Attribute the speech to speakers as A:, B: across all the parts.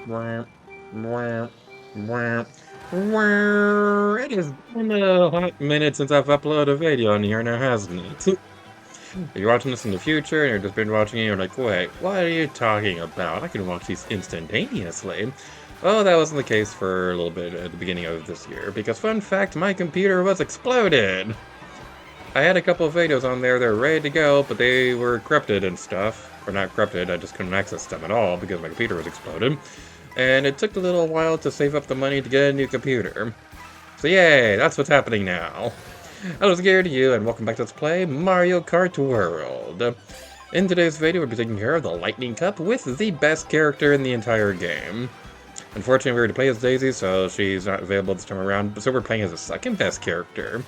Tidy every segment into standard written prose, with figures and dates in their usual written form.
A: Wah, wah, wah, wah. It has been a hot minute since I've uploaded a video on here now, hasn't it? If you're watching this in the future and you're just been watching it, you're like, wait, what are you talking about? I can watch these instantaneously. Well, that wasn't the case for a little bit at the beginning of this year, because fun fact, my computer was exploded! I had a couple of videos on there that were ready to go, but they were corrupted and stuff. Or not corrupted, I just couldn't access them at all because my computer was exploded. And it took a little while to save up the money to get a new computer. So yay, that's what's happening now. Hello, Gary to you, and welcome back to Let's Play Mario Kart World. In today's video, we'll be taking care of the Lightning Cup with the best character in the entire game. Unfortunately, we already played as Daisy, so she's not available this time around, so we're playing as the second best character.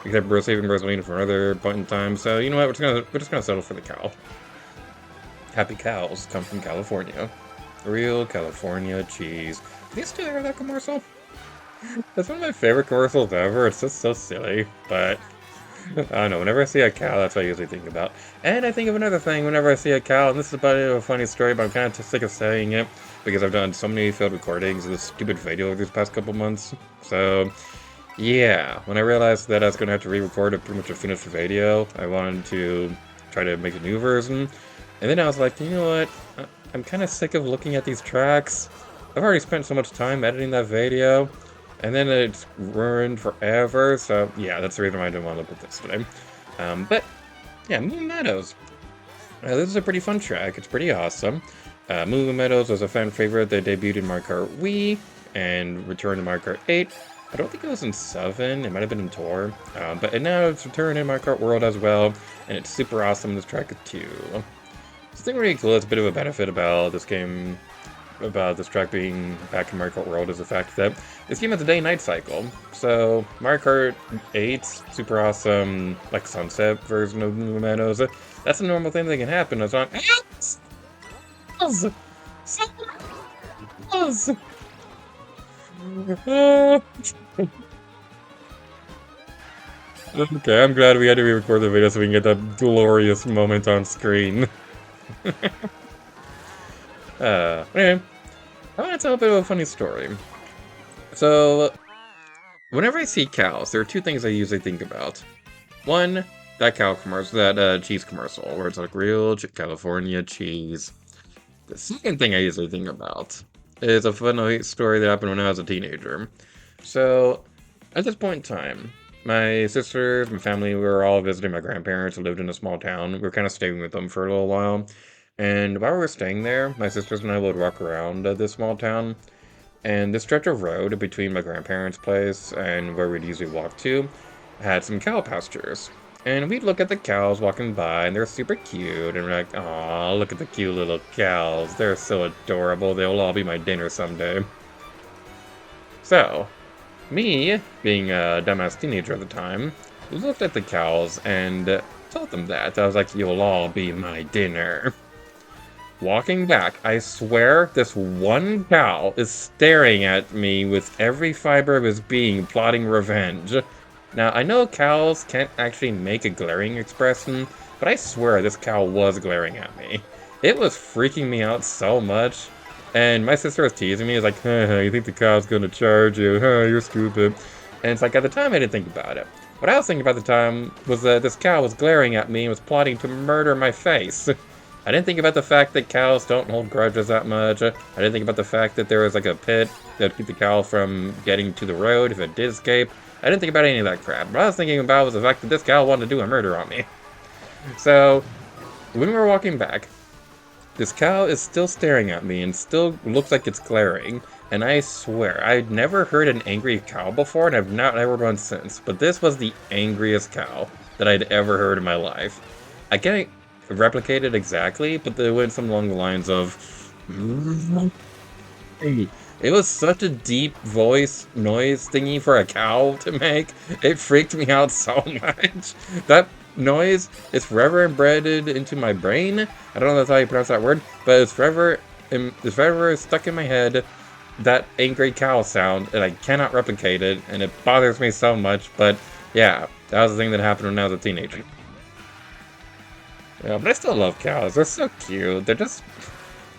A: Except we're saving Rosalina for another point in time, so you know what, we're just gonna settle for the cow. Happy cows come from California. Real California cheese. Did they still air that commercial? That's one of my favorite commercials ever. It's just so silly, but I don't know. Whenever I see a cow, that's what I usually think about. And I think of another thing whenever I see a cow, and this is about a funny story, but I'm kind of sick of saying it because I've done so many failed recordings of this stupid video over these past couple months. So, yeah, when I realized that I was going to have to re-record pretty much a finished video, I wanted to try to make a new version. And then I was like, you know what? I'm kind of sick of looking at these tracks. I've already spent so much time editing that video, and then it's ruined forever, so yeah, that's the reason why I didn't want to put this today. But, yeah, Moo Moo Meadows. This is a pretty fun track, it's pretty awesome. Moo Moo Meadows was a fan favorite that debuted in Mario Kart Wii, and returned in Mario Kart 8. I don't think it was in 7, it might have been in Tour, but now it's returned in Mario Kart World as well, and it's super awesome, this track too. Something really cool that's a bit of a benefit about this game, about this track being back in Mario Kart World, is the fact that this game has a day-night cycle. So, Mario Kart 8, super awesome, like sunset version of Moo Moo Meadows, that's a normal thing that can happen. It's on. Okay, I'm glad we had to re-record the video so we can get that glorious moment on screen. Anyway, I want to tell a bit of a funny story. So, whenever I see cows, there are two things I usually think about. One, that cow commercial, that cheese commercial, where it's like real California cheese. The second thing I usually think about is a funny story that happened when I was a teenager. So, at this point in time, my sisters, my family, we were all visiting my grandparents who lived in a small town. We were kind of staying with them for a little while. And while we were staying there, my sisters and I would walk around this small town. And this stretch of road between my grandparents' place and where we'd usually walk to had some cow pastures. And we'd look at the cows walking by, and they're super cute. And we're like, aw, look at the cute little cows. They're so adorable. They'll all be my dinner someday. So, me, being a dumbass teenager at the time, looked at the cows and told them that. I was like, you'll all be my dinner. Walking back, I swear this one cow is staring at me with every fiber of his being, plotting revenge. Now, I know cows can't actually make a glaring expression, but I swear this cow was glaring at me. It was freaking me out so much. And my sister was teasing me, like, you think the cow's gonna charge you, you're stupid. And it's like, at the time I didn't think about it. What I was thinking about at the time was that this cow was glaring at me and was plotting to murder my face. I didn't think about the fact that cows don't hold grudges that much. I didn't think about the fact that there was like a pit that would keep the cow from getting to the road if it did escape. I didn't think about any of that crap. What I was thinking about was the fact that this cow wanted to do a murder on me. So, when we were walking back, this cow is still staring at me and still looks like it's glaring. And I swear, I'd never heard an angry cow before, and I've not heard one since. But this was the angriest cow that I'd ever heard in my life. I can't replicate it exactly, but they went something along the lines of... It was such a deep voice noise thingy for a cow to make. It freaked me out so much. That noise is forever embedded into my brain. I don't know if that's how you pronounce that word, but it's forever stuck in my head. That angry cow sound, and I cannot replicate it, and it bothers me so much. But yeah, that was the thing that happened when I was a teenager. Yeah, but I still love cows. They're so cute. They're just...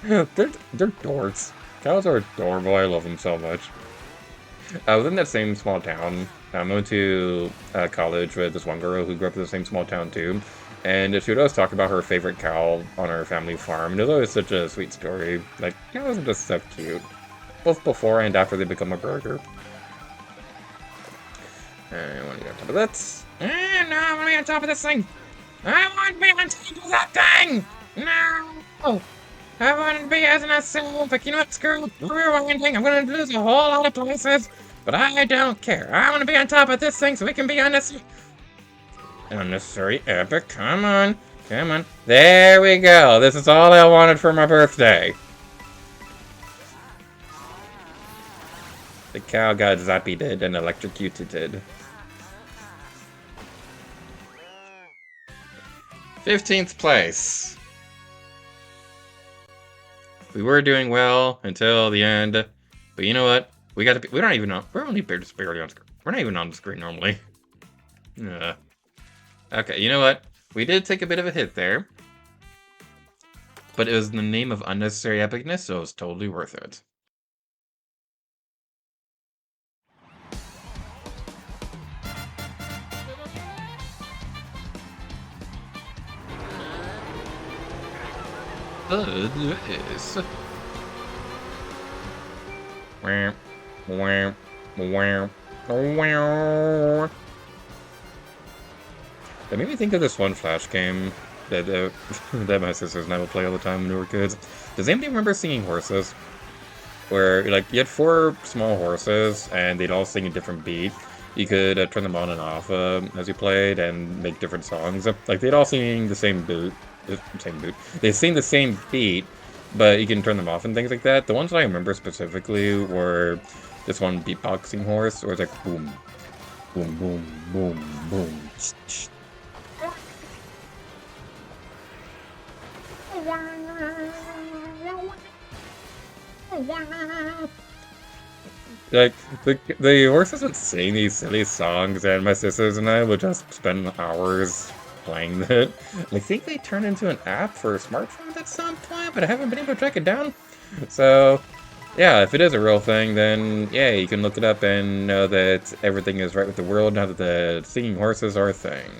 A: they're dorks. Cows are adorable. I love them so much. I was in that same small town. I went to college with this one girl who grew up in the same small town too. And she would always talk about her favorite cow on her family farm. And it was always such a sweet story. Like, cows are just so cute. Both before and after they become a burger. I want to be on top of that. No, I want to be on top of this thing. I want to be on top of that thing! No! I want to be as an asshole, but you know what, screw rewinding. I'm going to lose a whole lot of places, but I don't care. I want to be on top of this thing so we can be unnecessary epic. Come on. Come on. There we go. This is all I wanted for my birthday. The cow got zappy-did and electrocuted. 15th place. We were doing well until the end, but you know what? We got to. We're not even on. We're only barely on screen. We're not even on the screen normally. Okay, you know what? We did take a bit of a hit there, but it was in the name of unnecessary epicness, so it was totally worth it. This. Wow. Wow. Wow. Wow. That made me think of this one Flash game that that my sisters and I would play all the time when we were kids. Does anybody remember Singing Horses? Where, like, you had 4 small horses, and they'd all sing a different beat. You could turn them on and off as you played, and make different songs. Like, they'd all sing the same boot. They sing the same beat, but you can turn them off and things like that. The ones that I remember specifically were this one beatboxing horse, where it's like boom, boom, boom, boom, boom. Like, the horses would sing these silly songs, and my sisters and I would just spend hours playing it. I think they turned into an app for smartphones at some point, but I haven't been able to track it down. So, yeah, if it is a real thing, then yeah, you can look it up and know that everything is right with the world now that the singing horses are a thing.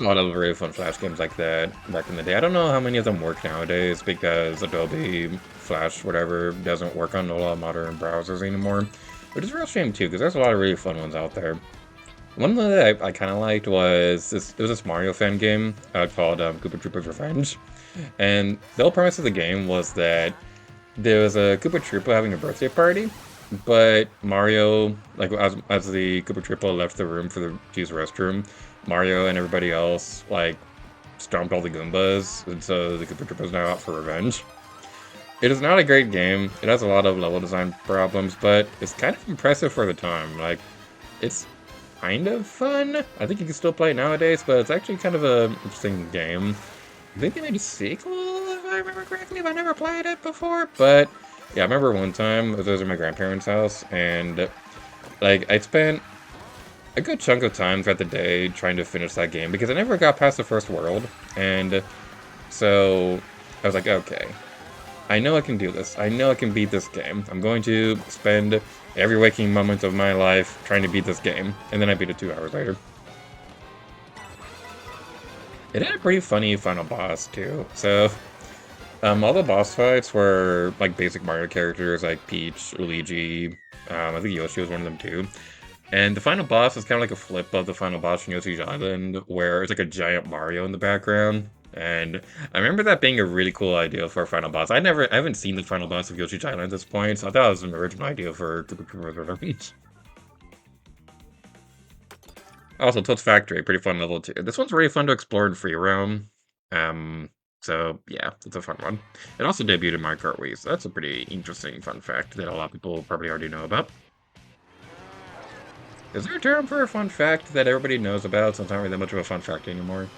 A: A lot of really fun Flash games like that back in the day. I don't know how many of them work nowadays because Adobe Flash, whatever, doesn't work on a lot of modern browsers anymore. Which is a real shame too, because there's a lot of really fun ones out there. One that I kind of liked was it was this Mario fan game called Koopa Troopa's Revenge. And the whole premise of the game was that there was a Koopa Troopa having a birthday party, but Mario, like as the Koopa Troopa left the room to use the restroom, Mario and everybody else, like, stomped all the Goombas, and so the Koopa Troopa's now out for revenge. It is not a great game. It has a lot of level design problems, but it's kind of impressive for the time. Like, it's kind of fun. I think you can still play it nowadays, but it's actually kind of an interesting game. I think they made a sequel, if I remember correctly, but I never played it before. But, yeah, I remember one time, I was at my grandparents' house, and, like, I spent a good chunk of time throughout the day trying to finish that game because I never got past the first world, and so I was like, okay, I know I can do this. I know I can beat this game. I'm going to spend every waking moment of my life trying to beat this game, and then I beat it 2 hours later. It had a pretty funny final boss too. So all the boss fights were like basic Mario characters like Peach, Luigi. I think Yoshi was one of them too. And the final boss is kind of like a flip of the final boss from Yoshi's Island, where it's like a giant Mario in the background. And I remember that being a really cool idea for a final boss. I haven't seen the final boss of Yoshi's Island at this point, so I thought it was an original idea for Koopa Troopa's Revenge. Also, Toad's Factory, pretty fun level too. This one's really fun to explore in free roam. So yeah, it's a fun one. It also debuted in Mario Kart Wii, so that's a pretty interesting fun fact that a lot of people probably already know about. Is there a term for a fun fact that everybody knows about, so it's not really that much of a fun fact anymore?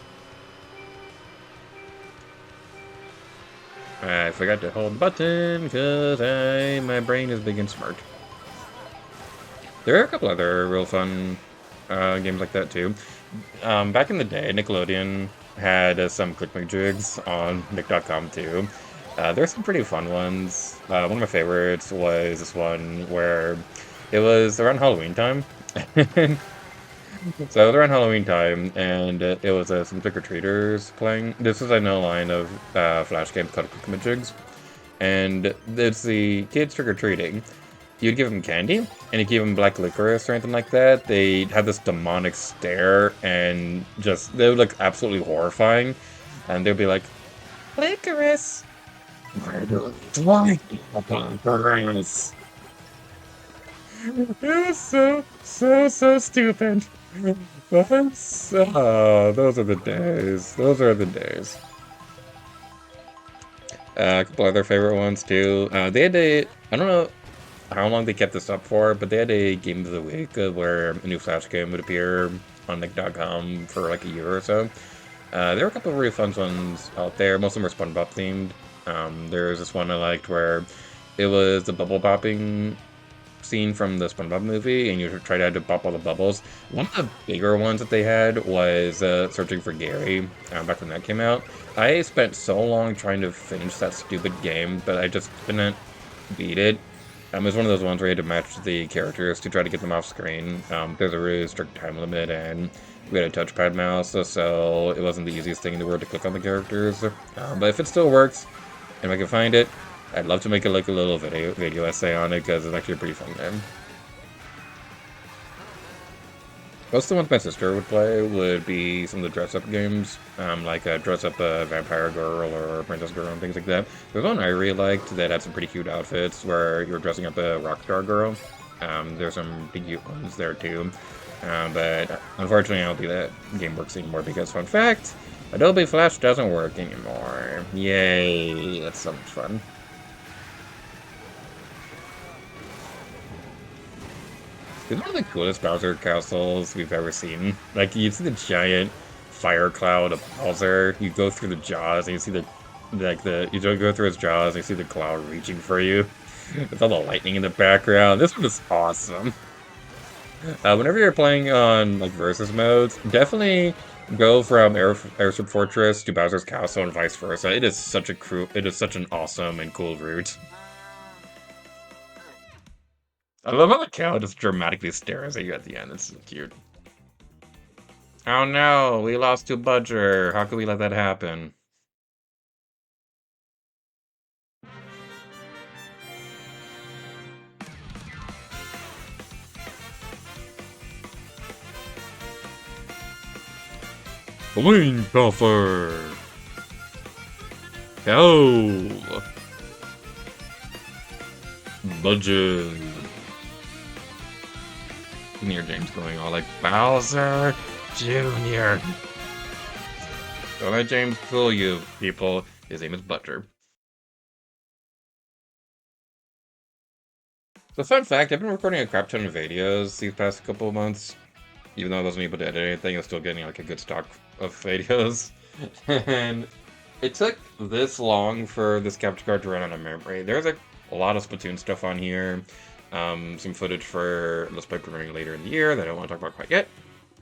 A: I forgot to hold the button, because my brain is big and smart. There are a couple other real fun games like that, too. Back in the day, Nickelodeon had some click jigs on Nick.com, too. There's some pretty fun ones. One of my favorites was this one where it was around Halloween time. So it was around Halloween time, and it was some trick-or-treaters playing. This is a line of Flash game called Jigs, and it's the kids trick-or-treating. You'd give them candy, and you'd give them black licorice or anything like that. They'd have this demonic stare, and just, they would look absolutely horrifying. And they'd be like, licorice! I don't like licorice! It was so stupid. But, oh, those are the days. Those are the days. A couple other favorite ones, too. They had I don't know how long they kept this up for, but they had a game of the week where a new Flash game would appear on Nick.com for like a year or so. There were a couple of really fun ones out there. Most of them were SpongeBob themed. There's this one I liked where it was the bubble popping scene from the SpongeBob movie, and you try to pop all the bubbles. One of the bigger ones that they had was Searching for Gary, back when that came out. I spent so long trying to finish that stupid game, but I just couldn't beat it. It was one of those ones where you had to match the characters to try to get them off screen. There's a really strict time limit, and we had a touchpad mouse, so it wasn't the easiest thing in the world to click on the characters. But if it still works, and if I can find it, I'd love to make a little video essay on it, because it's actually a pretty fun game. Most of the ones my sister would play would be some of the dress-up games, like Dress Up a Vampire Girl or Princess Girl and things like that. There's one I really liked that had some pretty cute outfits where you were dressing up a rock star girl. There's some pretty cute ones there too. But unfortunately I don't think that game works anymore because, fun fact, Adobe Flash doesn't work anymore. Yay, that's so much fun. It's one of the coolest Bowser castles we've ever seen. Like, you see the giant fire cloud of Bowser, you go through the jaws, and you see you go through his jaws, and you see the cloud reaching for you. With all the lightning in the background. This one is awesome. Whenever you're playing on, like, versus modes, definitely go from Airship Fortress to Bowser's Castle and vice versa. It is such an awesome and cool route. I love how the cow just dramatically stares at you at the end. It's so cute. Oh no, we lost to Budger. How could we let that happen? Wing buffer. Go. Budget. Near James going all like Bowser Jr. Don't let James fool you, people. His name is Butcher. So, fun fact, I've been recording a crap ton of videos these past couple of months. Even though I wasn't able to edit anything, I was still getting like a good stock of videos. And it took this long for this capture card to run out of memory. There's like a lot of Splatoon stuff on here. Some footage for Let's Play premiering later in the year that I don't want to talk about quite yet.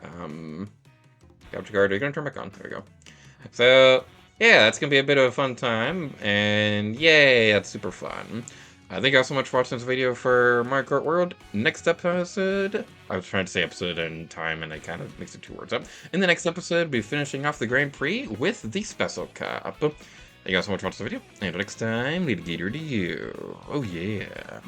A: Capture card, are you going to turn back on? There we go. So, yeah, that's going to be a bit of a fun time. And yay, that's super fun. Thank you all so much for watching this video for Mario Kart World. Next episode, I was trying to say episode and time, and I kind of mixed the two words up. In the next episode, we'll be finishing off the Grand Prix with the Special Cup. Thank you all so much for watching the video. And until next time, leave a gator to you. Oh yeah.